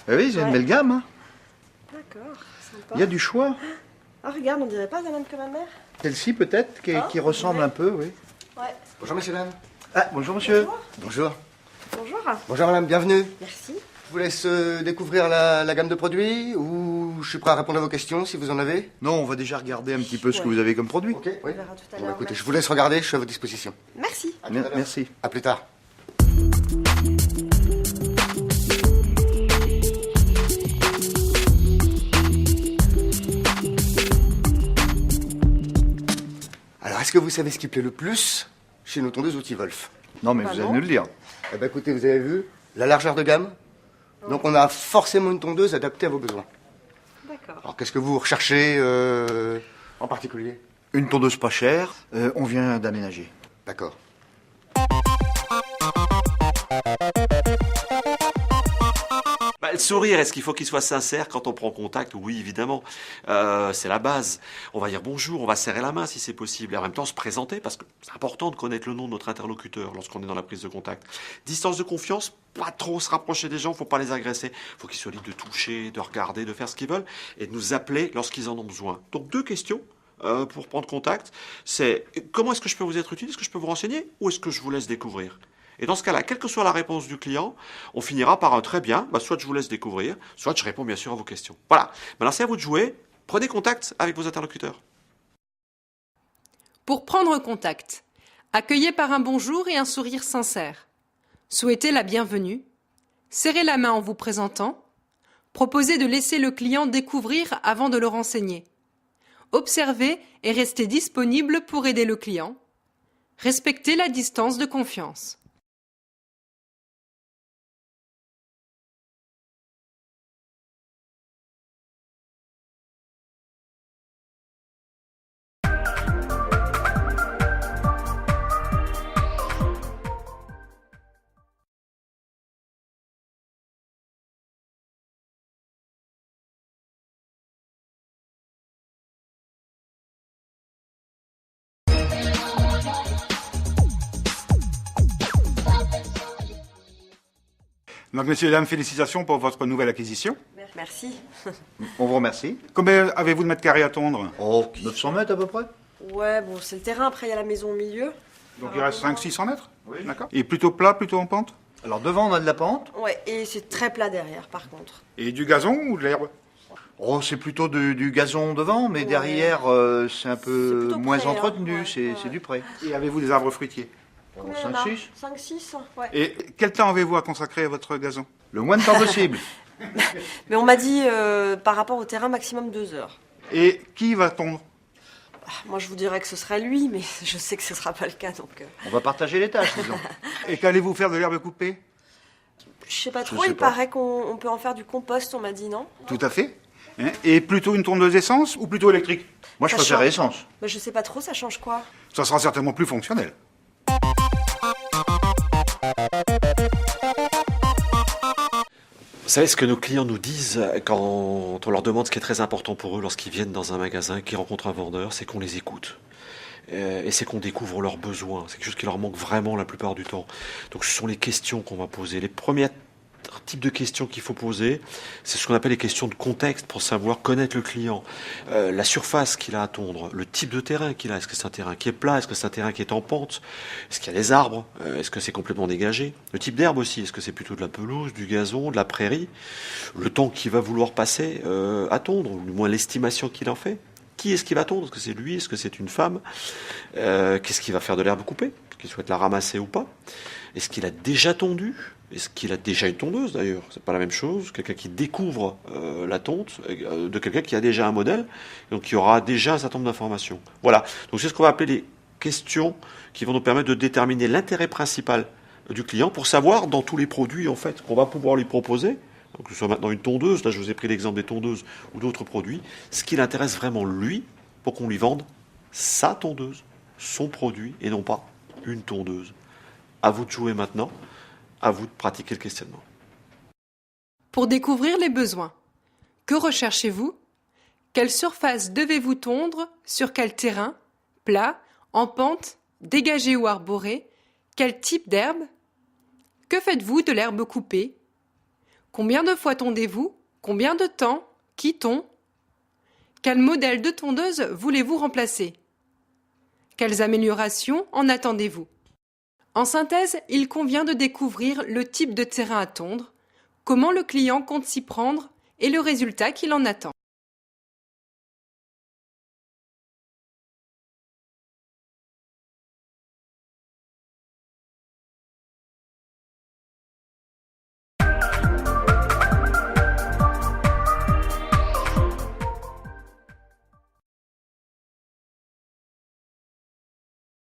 Oui, c'est une belle gamme. Hein. D'accord, sympa. Il y a du choix. Ah, regarde, on dirait pas la même que ma mère. Celle-ci peut-être, qui ressemble un peu, oui. Ouais. Bonjour messieurs, dames. Ah, bonjour monsieur. Bonjour. Bonjour. Bonjour madame, bienvenue. Merci. Je vous laisse découvrir la gamme de produits ou je suis prêt à répondre à vos questions si vous en avez. Non, on va déjà regarder un petit peu ce que Ouais. vous avez comme produit. Ok, oui. On verra tout à Bon, l'heure. écoutez, Merci. je vous laisse regarder, je suis à votre disposition. Merci. À tout à l'heure. Merci. À plus tard. Alors, est-ce que vous savez ce qui plaît le plus chez nos tondeuses outils Wolf? Non, mais Bah vous allez non. nous le dire. Eh ben, écoutez, vous avez vu la largeur de gamme. Donc, on a forcément une tondeuse adaptée à vos besoins. D'accord. Alors, qu'est-ce que vous recherchez en particulier? Une tondeuse pas chère, on vient d'aménager. D'accord. Bah, le sourire, est-ce qu'il faut qu'il soit sincère quand on prend contact? Oui, évidemment. C'est la base. On va dire bonjour, on va serrer la main si c'est possible. Et en même temps, se présenter, parce que c'est important de connaître le nom de notre interlocuteur lorsqu'on est dans la prise de contact. Distance de confiance, pas trop se rapprocher des gens, faut pas les agresser. Faut qu'ils soient libres de toucher, de regarder, de faire ce qu'ils veulent et de nous appeler lorsqu'ils en ont besoin. Donc, 2 questions. Pour prendre contact, c'est comment est-ce que je peux vous être utile? Est-ce que je peux vous renseigner ou est-ce que je vous laisse découvrir? Et dans ce cas-là, quelle que soit la réponse du client, on finira par un très bien, soit je vous laisse découvrir, soit je réponds bien sûr à vos questions. Voilà, maintenant c'est à vous de jouer, prenez contact avec vos interlocuteurs. Pour prendre contact, accueillez par un bonjour et un sourire sincère. Souhaitez la bienvenue. Serrez la main en vous présentant. Proposez de laisser le client découvrir avant de le renseigner. Observez et restez disponible pour aider le client. Respectez la distance de confiance. Donc, messieurs et dames, félicitations pour votre nouvelle acquisition. Merci. On vous remercie. Combien avez-vous de mètres carrés à tondre? Oh, 900 mètres à peu près. Ouais, bon, c'est le terrain. Après, il y a la maison au milieu. Donc, il reste 500-600 mètres? Oui. D'accord. Et plutôt plat, plutôt en pente? Alors devant, on a de la pente. Ouais, et c'est très plat derrière, par contre. Et du gazon ou de l'herbe? Oh, c'est plutôt du gazon devant, mais Ouais. derrière, c'est un C'est peu plutôt moins près, hein. entretenu. Ouais, c'est ouais. du près. Et avez-vous des arbres fruitiers? Bon, 5-6. 5-6, ouais. Et quel temps avez-vous à consacrer à votre gazon? Le moins de temps possible. Mais on m'a dit, par rapport au terrain, maximum 2 heures. Et qui va tondre? Moi, je vous dirais que ce sera lui, mais je sais que ce sera pas le cas, donc... On va partager les tâches, disons. Et qu'allez-vous faire de l'herbe coupée? Je sais pas trop, sais il pas. paraît qu'on peut en faire du compost, on m'a dit, non? Tout à fait. Hein? Et plutôt une tondeuse essence ou plutôt électrique? Moi, je Ça préfère change. essence. Bah, je sais pas trop, ça change quoi? Ça sera certainement plus fonctionnel. Vous savez ce que nos clients nous disent quand on leur demande ce qui est très important pour eux lorsqu'ils viennent dans un magasin, qu'ils rencontrent un vendeur, c'est qu'on les écoute. Et c'est qu'on découvre leurs besoins. C'est quelque chose qui leur manque vraiment la plupart du temps. Donc ce sont les questions qu'on va poser. Les premiers types de questions qu'il faut poser, c'est ce qu'on appelle les questions de contexte pour savoir connaître le client. La surface qu'il a à tondre, le type de terrain qu'il a. Est-ce que c'est un terrain qui est plat? Est-ce que c'est un terrain qui est en pente? Est-ce qu'il y a des arbres? Est-ce que c'est complètement dégagé? Le type d'herbe aussi. Est-ce que c'est plutôt de la pelouse, du gazon, de la prairie? Le temps qu'il va vouloir passer à tondre, ou du moins l'estimation qu'il en fait. Qui est-ce qui va tondre? Est-ce que c'est lui? Est-ce que c'est une femme? Qu'est-ce qu'il va faire de l'herbe coupée? Est-ce qu'il souhaite la ramasser ou pas? Est-ce qu'il a déjà tondu? Est-ce qu'il a déjà une tondeuse d'ailleurs? C'est pas la même chose. Quelqu'un qui découvre la tonte de quelqu'un qui a déjà un modèle, donc qui aura déjà un certain nombre d'informations. Voilà. Donc c'est ce qu'on va appeler les questions qui vont nous permettre de déterminer l'intérêt principal du client pour savoir dans tous les produits en fait qu'on va pouvoir lui proposer. Donc, que ce soit maintenant une tondeuse, là je vous ai pris l'exemple des tondeuses ou d'autres produits, ce qui l'intéresse vraiment lui pour qu'on lui vende sa tondeuse, son produit et non pas une tondeuse. À vous de jouer maintenant, à vous de pratiquer le questionnement. Pour découvrir les besoins. Que recherchez-vous? Quelle surface devez-vous tondre? Sur quel terrain? Plat? En pente? Dégagé ou arboré? Quel type d'herbe? Que faites-vous de l'herbe coupée? Combien de fois tondez-vous? Combien de temps? Qui tond? Quel modèle de tondeuse voulez-vous remplacer? Quelles améliorations en attendez-vous? En synthèse, il convient de découvrir le type de terrain à tondre, comment le client compte s'y prendre et le résultat qu'il en attend.